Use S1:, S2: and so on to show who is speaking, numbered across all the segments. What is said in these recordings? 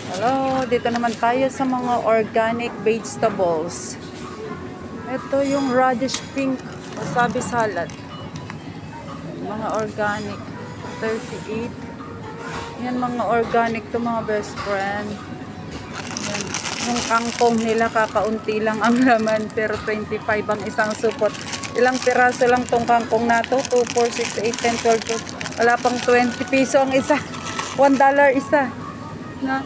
S1: Hello, dito naman tayo sa mga organic vegetables. Ito yung radish pink wasabi salad. Mga organic, 38. Yan mga organic to mga best friend. Yan. Yung kangkong nila kakaunti lang ang laman pero 25 ang isang supot. Ilang piraso lang tong kangkong na to? 2, 4, 6, 8, 10, 12. Wala pang 20 piso ang isa. $1 isa. Na?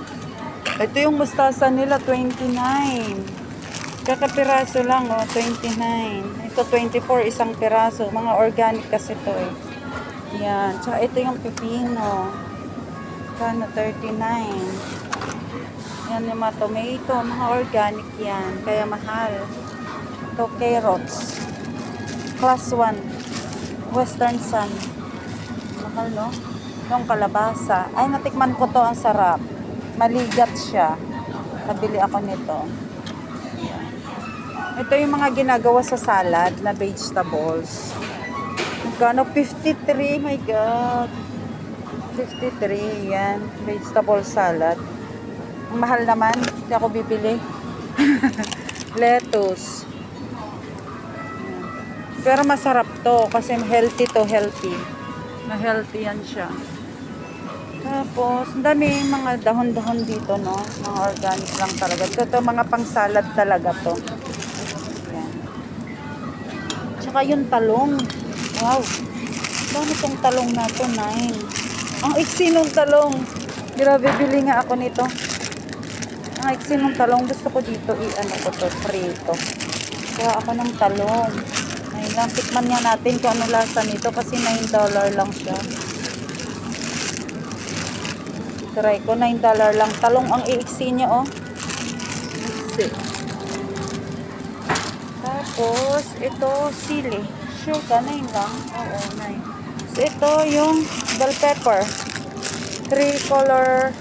S1: Ito yung mustasa nila, 29. Kakapiraso lang, 29. Ito, 24, isang piraso. Mga organic kasi to eh. Yan. Tsaka ito yung pepino. Kano, 39. Yan yung mga tomato. Mga organic yan. Kaya mahal. Ito, carrots. Class 1. Western Sun. Mahal, no? Yung kalabasa. Ay, natikman ko to. Ang sarap. Maligat siya. Nabili ako nito. Ito yung mga ginagawa sa salad na vegetables. Magkano? 53. My God. 53. Yan. Vegetable salad. Ang mahal naman. Hindi ako bibili. Lettuce. Pero masarap to. Kasi healthy to. Healthy. Na healthy yan siya. Tapos, ang dami mga dahon-dahon dito, no? Mga organic lang talaga. Ito mga pang-salad talaga to. Yan. Tsaka yung talong. Wow. Dami tong talong na to, 9. Ang iksi nung talong. Grabe, bili nga ako nito. Ang iksi nung talong. Gusto ko dito, i-ano ko to, prito. Kaya ako ng talong. Ayun lang, tikman nga natin kung ano lasa nito kasi $9 lang siya. Try ko, $9 lang. Talong ang iiksi niya, oh. Iksi. Tapos, ito, sili. Sure ka, 9 lang? Oo, 9. So, ito yung bell pepper. 3-color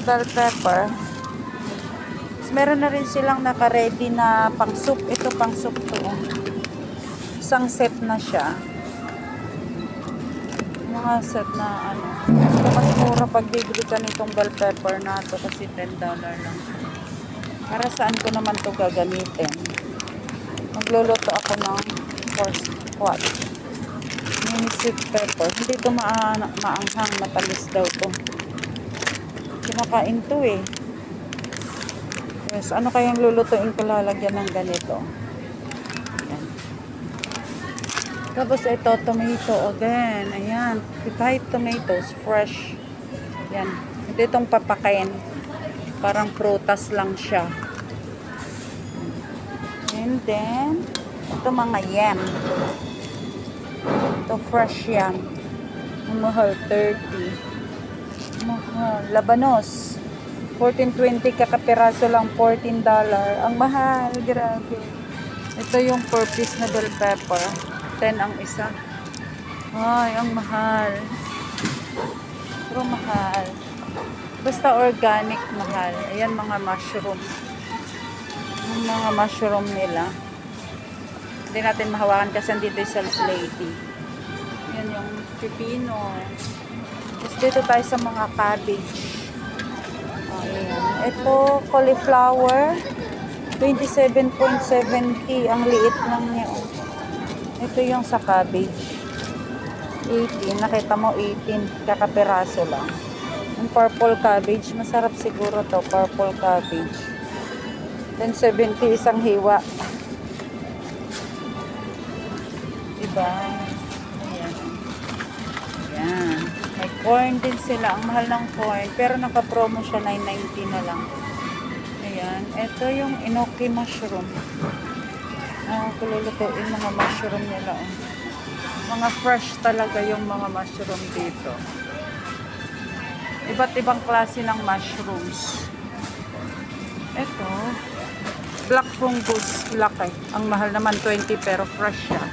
S1: bell pepper. Tapos, meron na rin silang naka-ready na pang-soup. Ito, pang-soup to. Isang set na siya. Mga set na ano. Ito mas mura pag bibili ka nitong bell pepper na to kasi $10 lang. Para saan ko naman to gagamitin? Magluluto ako ng horse squat. Mini sweet pepper. Hindi ito maanghang, matamis daw to. Kinakain to eh. Yes, ano kayang lulutuin ko lalagyan ng ganito? Tapos ito, tomato again. Ayan. Kahit tomatoes, fresh. Yan. Ito itong papakain. Parang prutas lang siya. And then, ito mga yam. Ito fresh yam. Mahal, 30. Mahal. Labanos. 14.20 kakapiraso lang, $14. Ang mahal. Grabe. Ito yung purpose na bell pepper. 10 ang isa. Ay, ang mahal. Pero mahal. Basta organic, mahal. Ayan mga mushroom. Yung mga mushroom nila. Hindi natin mahawakan kasi dito yung sales lady. Ayan yung pepino. Tapos dito tayo sa mga cabbage. Ayan. Ito, cauliflower. 27.70. Ang liit lang niya. Ito yung sa cabbage. 18. Nakita mo 18. Kakapiraso lang. Yung purple cabbage. Masarap siguro to. Purple cabbage. 10.70 isang hiwa. Diba? Ayan. Ayan. May corn din sila. Ang mahal ng corn. Pero naka-promo siya. 9.90 na lang. Ayan. Ito yung enoki mushroom. Kululutuin mga mushroom nila. Oh. Mga fresh talaga yung mga mushroom dito. Iba't ibang klase ng mushrooms. Ito, black fungus, laki. Ang mahal naman 20 pero fresh siya.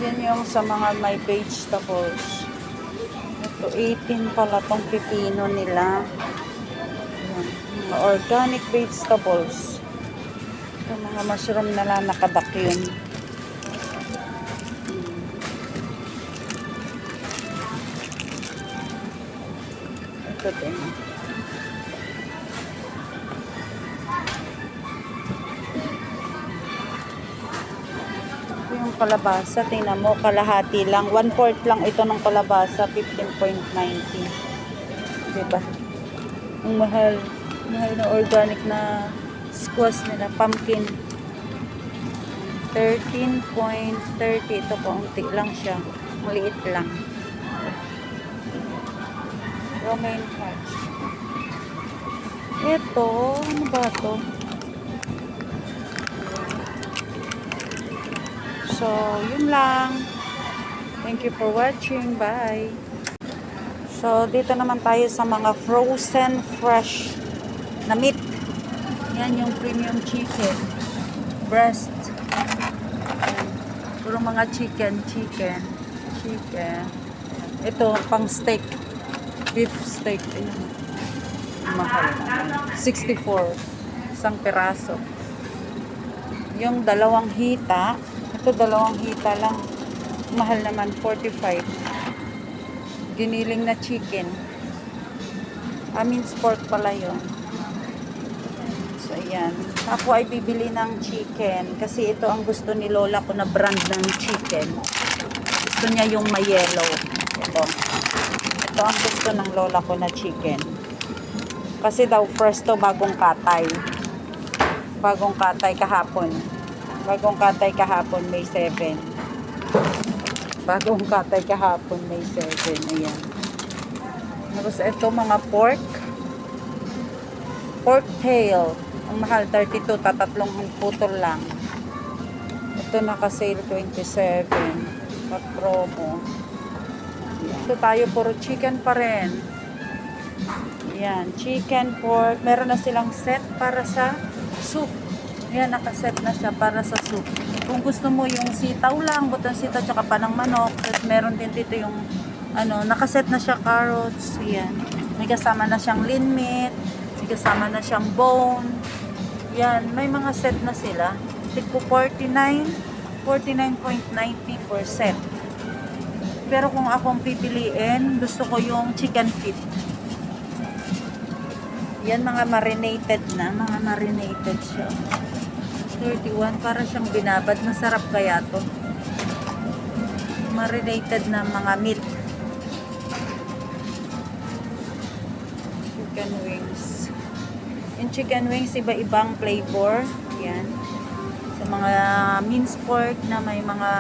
S1: Yan yung sa mga may vegetables. Ito, 18 pala tong pipino nila. Mga organic vegetables. Yung mga mushroom na lang nakabakyun. Ito din. Ito yung kalabasa. Tingnan mo, kalahati lang. 1/4 lang ito ng kalabasa. 15.90. Diba? Ang mahal. Mahal na organic na squash nila. Pumpkin. 13.30. Ito, kaunti lang siya. Maliit lang. Romaine hash. Ito, ano ba to? So, yun lang. Thank you for watching. Bye. So, dito naman tayo sa mga frozen fresh na meat. Yan yung premium chicken. Breast. Yan. Puro mga chicken. Ito, pang steak. Beef steak. Ayan. Mahal naman. 64. Isang peraso. Yung dalawang hita. Ito, dalawang hita lang. Mahal naman. 45. Giniling na chicken. Minced pork pala yun. So, ayan. Ako ay bibili ng chicken. Kasi ito ang gusto ni Lola ko na brand ng chicken. Gusto niya yung may yellow. Ito ang gusto ng Lola ko na chicken. Kasi daw fresh to, bagong katay. Bagong katay kahapon. May 7. Bagong katay kahapon, may 7. Ayan. Tapos ito mga pork. Pork tail. Ang mahal, 32. Tatatlong putol lang. Ito naka-sale 27. Pat-promo. Ito tayo, puro chicken pa rin. Ayan, chicken, pork. Meron na silang set para sa soup. Ayan, nakaset na siya para sa soup. Kung gusto mo yung sitaw lang, butang sitaw tsaka panang manok, at meron din dito yung nakaset na siya carrots. Ayan. May kasama na siyang lean meat, may kasama na siyang bone. Ayan, may mga set na sila. Tigpo 49.90%. Pero kung akong pipiliin, gusto ko yung chicken feet. Yan, mga marinated siya. 31, para siyang binabad. Masarap kaya to. Marinated na mga meat. Chicken wings. Yung chicken wings, iba-ibang flavor. Yan. Sa mga minced pork na may mga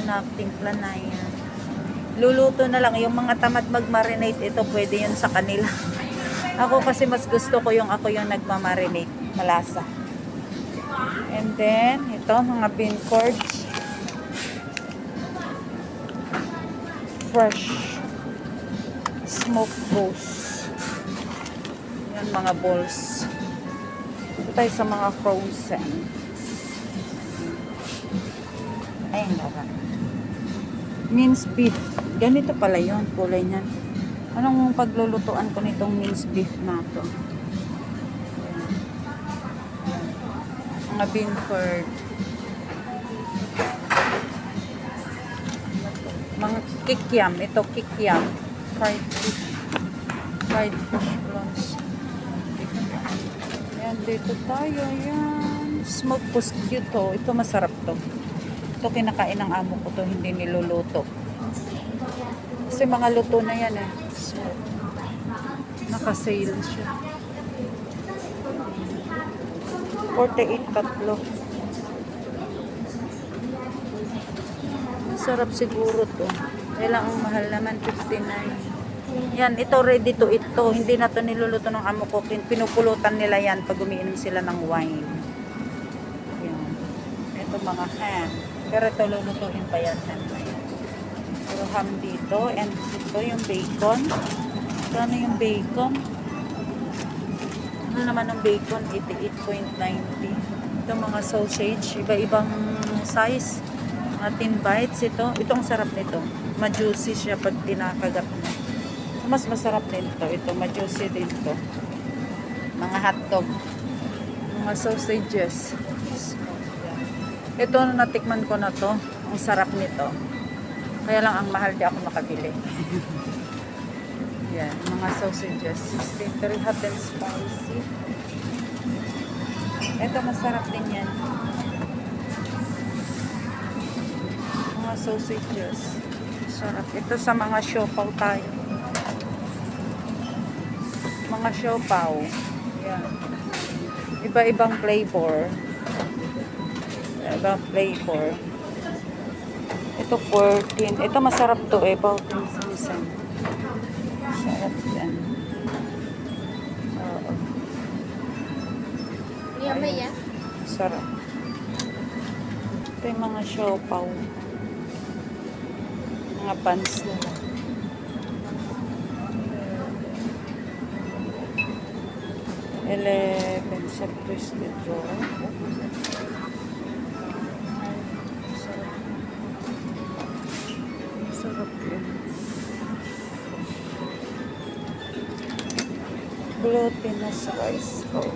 S1: na timpla na yan. Luluto na lang. Yung mga tamad mag-marinate, ito pwede yun sa kanila. Ako kasi mas gusto ko yung ako yung nagmamarinate. Malasa. And then, ito, mga bean curds. Fresh. Smoked balls. Yan, mga balls. Ito tayo sa mga frozen. Ayun, naman. Minced beef. Ganito pala yun, kulay niyan. Anong paglulutuan ko nitong minced beef na to? Mga bean curd. Mga kikiam. Ito kikiam. Fried fish. Fried fish prawns. Ayan, dito tayo. Ayan. Smoked mosquito. Ito masarap to. Ito kinakain ng amo ko to. Hindi niluluto. Kasi mga luto na yan eh. So, naka-sale siya. 48 tatlo. Sarap siguro to. Kailang ang mahal naman 59. Yan, ito ready to eat to. Hindi na to niluluto ng amo ko. Pinupulutan nila yan pag umiinom sila ng wine. Yan. Ito mga ham. Pero ito lulutuin pa yan. Puro ham dito. And ito yung bacon. Ano yung bacon? Ano naman ang bacon? 88.90. Ito mga sausage. Iba-ibang size. Mga thin bites ito. Itong sarap nito. Ma-juicy siya pag tinakagat mo. Mas masarap din ito. Ito, ma-juicy din ito. Mga hotdog. Mga sausages. Ito, natikman ko na to. Ang sarap nito. Kaya lang ang mahal di ako makabili. Yan, mga sausages. 63 hot and spicy. Ito, masarap din yan. Mga sausages. Sarap. Ito sa mga siopaw tayo. Mga siopaw. Yan. Iba-ibang flavor. Ibang flavor. Ito 14. Ito masarap to eh. 14 season. Masarap yan. Oo.
S2: Yummy, yeah?
S1: Sarap. Ito yung mga siopaw. Mga pants nila. $11 sa twisted roll. Sarap. Sarap yun. Glutinous rice roll.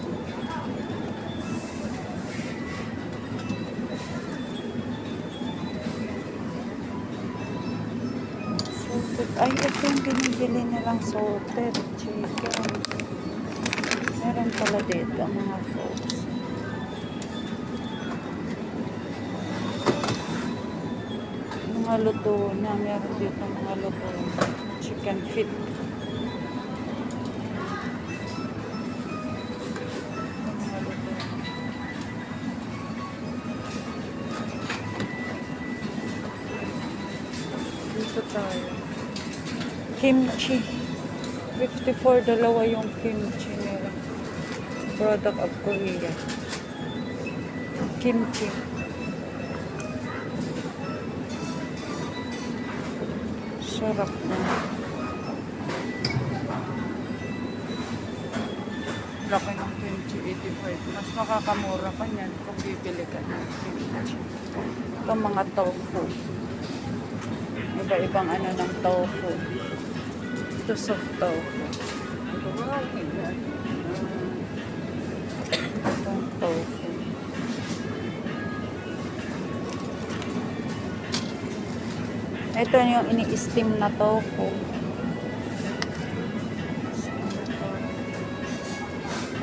S1: Ay, ito yung binibili nilang salted chicken. Meron pala dito mga folks. Mga luto na. Meron dito mga luto. Chicken feet. Mga luto. Dito tayo. Kimchi. 54 dalawa yung kimchi nila. Product of Korea. Kimchi. Sarap na. Laki ng kimchi, 85. Mas makakamura pa niyan kung bibili ka ng kimchi. Ito mga tofu. Iba-ibang ano ng tofu. Ito soft tofu. Itong tofu. Ito yung ini-steam na tofu.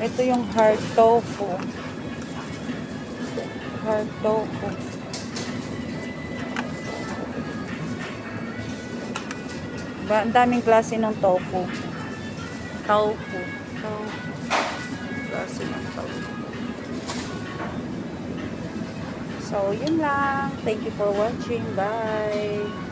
S1: Ito yung hard tofu. Hard tofu. Ang daming klase ng tofu. Tofu. Tofu. Klase ng tofu. So, yun lang. Thank you for watching. Bye!